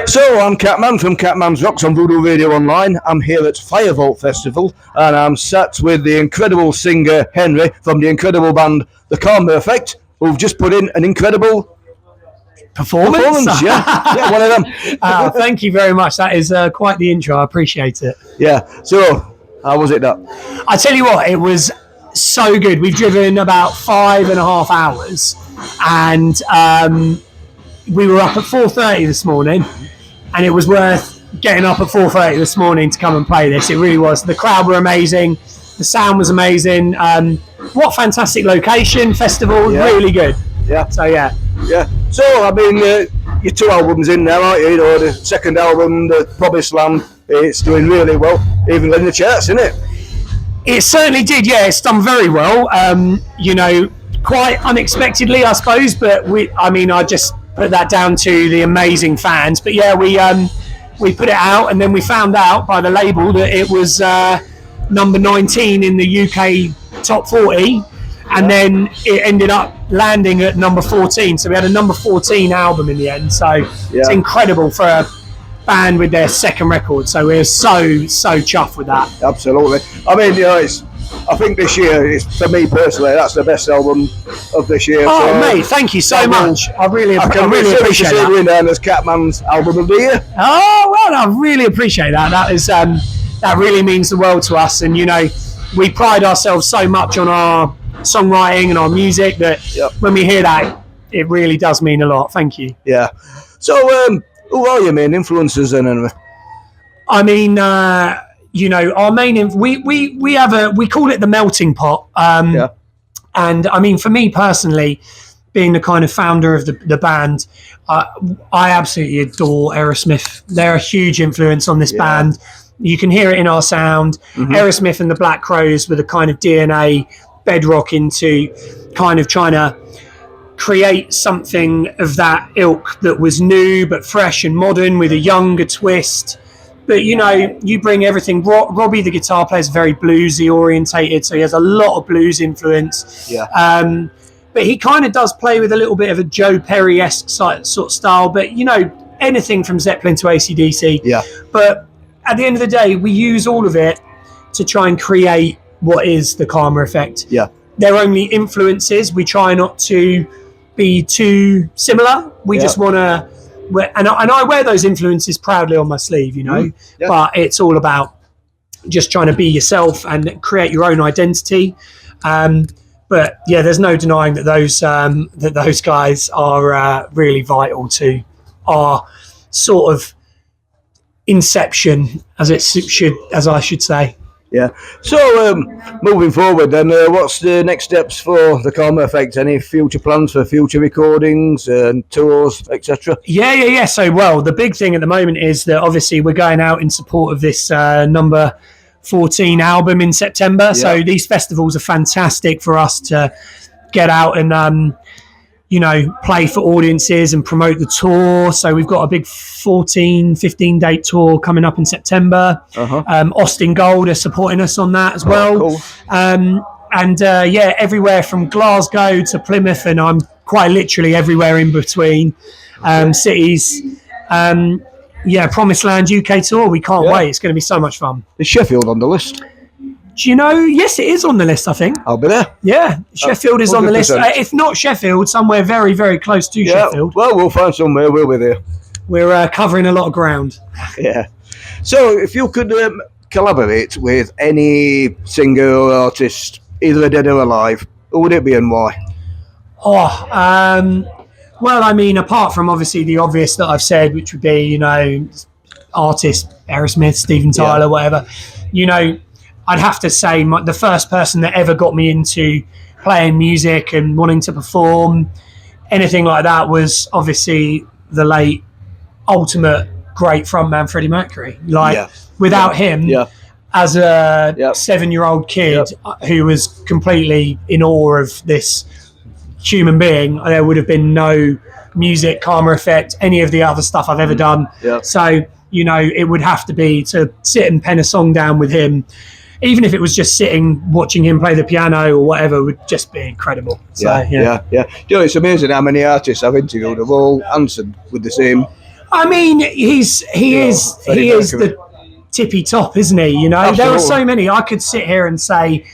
So, I'm Catman from Catman's Rocks on Voodoo Radio Online. I'm here at Firevolt Festival, and I'm sat with the incredible singer Henry from the incredible band The Karma Effect, who've just put in an incredible performance. Yeah, one of them. Thank you very much. That is quite the intro. I appreciate it. Yeah. So, how was it that? I tell you what, it was so good. We've driven about 5.5 hours, and we were up at 4:30 this morning, and it was worth getting up at 4:30 this morning to come and play this. It really was. The crowd were amazing. The sound was amazing. What fantastic location, festival, really good. Yeah. So, yeah. Yeah. So, I mean, your 2 albums in there, aren't you? You know, the second album, The Promised Land, it's doing really well, even in the charts, isn't it? It certainly did, yeah. It's done very well. You know, quite unexpectedly, I suppose, but I just put that down to the amazing fans. But yeah, we put it out, and then we found out by the label that it was number 19 in the UK top 40, and then it ended up landing at number 14. So we had a number 14 album in the end. So it's incredible for a band with their second record. So we're so chuffed with that. Absolutely. I mean, you know, I think this year, for me personally, that's the best album of this year. Oh, so, mate, thank you so much. I really appreciate that. We're known as Catman's album of the year. Oh, well, I really appreciate that. That is that really means the world to us. And, you know, we pride ourselves so much on our songwriting and our music that when we hear that, it really does mean a lot. Thank you. Yeah. So, who are your main influences then, anyway? I mean, you know, our main we call it the melting pot. And I mean, for me personally, being the kind of founder of the band, I absolutely adore Aerosmith. They're a huge influence on this band. You can hear it in our sound. Aerosmith and the Black Crowes were the kind of DNA bedrock into kind of trying to create something of that ilk that was new but fresh and modern with a younger twist. But, you know, you bring everything. Robbie, the guitar player, is very bluesy orientated, so he has a lot of blues influence. Yeah. But he kind of does play with a little bit of a Joe Perry-esque sort of style. But, you know, anything from Zeppelin to AC/DC. Yeah. But at the end of the day, we use all of it to try and create what is the Karma Effect. Yeah. They're only influences. We try not to be too similar. We just want to... And I wear those influences proudly on my sleeve, you know, but it's all about just trying to be yourself and create your own identity. But yeah, there's no denying that those guys are really vital to our sort of inception, as I should say. Yeah. So, moving forward, then, what's the next steps for the Karma Effect? Any future plans for future recordings and tours, etc.? Yeah. So, well, the big thing at the moment is that obviously we're going out in support of this number 14 album in September. Yeah. So these festivals are fantastic for us to get out and, you know, play for audiences and promote the tour. So we've got a big 15 date tour coming up in September. Austin Gold are supporting us on that as well. Cool. Everywhere from Glasgow to Plymouth, and I'm quite literally everywhere in between cities. Promised Land UK tour. We can't wait. It's going to be so much fun. Is Sheffield on the list? Do you know? Yes, it is on the list, I think. I'll be there. Yeah, Sheffield is 100%. On the list. If not Sheffield, somewhere very, very close to Sheffield. Well, we'll find somewhere. We'll be there. We're covering a lot of ground. Yeah. So, if you could collaborate with any singer or artist, either dead or alive, who would it be and why? Well, I mean, apart from obviously the obvious that I've said, which would be, you know, artist, Aerosmith, Steven Tyler, whatever, you know, I'd have to say the first person that ever got me into playing music and wanting to perform, anything like that, was obviously the late, ultimate great frontman Freddie Mercury. Without him, as a 7-year-old kid who was completely in awe of this human being, there would have been no music, Karma Effect, any of the other stuff I've ever done. Yeah. So, you know, it would have to be to sit and pen a song down with him. Even if it was just sitting, watching him play the piano or whatever, would just be incredible. So, yeah. You know, it's amazing how many artists I've interviewed have all answered with the same I mean, he is the tippy top, isn't he? You know, Absolutely. there are so many. I could sit here and say,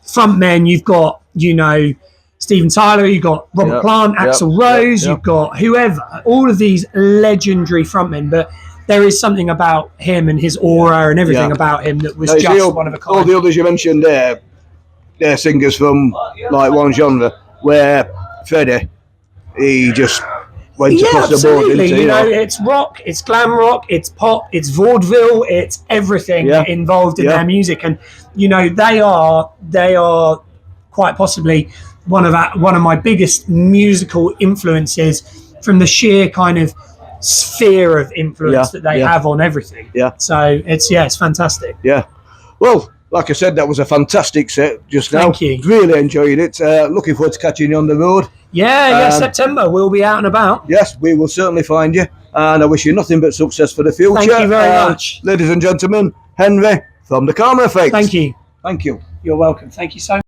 frontmen. You've got, you know, Steven Tyler. You've got Robert Plant, Axl Rose. You've got whoever. All of these legendary frontmen, but there is something about him and his aura and everything about him that was just one of a kind. All the others you mentioned there, they're singers from like one genre, where Freddie, he just went across the board. Didn't he? You know, it's rock, it's glam rock, it's pop, it's vaudeville, it's everything involved in their music, and you know they are quite possibly one of my biggest musical influences from the sheer kind of sphere of influence that they have on everything. Yeah. So it's fantastic. Yeah. Well, like I said, that was a fantastic set just now. Thank you. Really enjoyed it. Looking forward to catching you on the road. Yeah, September. We'll be out and about. Yes, we will certainly find you. And I wish you nothing but success for the future. Thank you very much. Ladies and gentlemen, Henry from The Karma Effect. Thank you. Thank you. You're welcome. Thank you so much.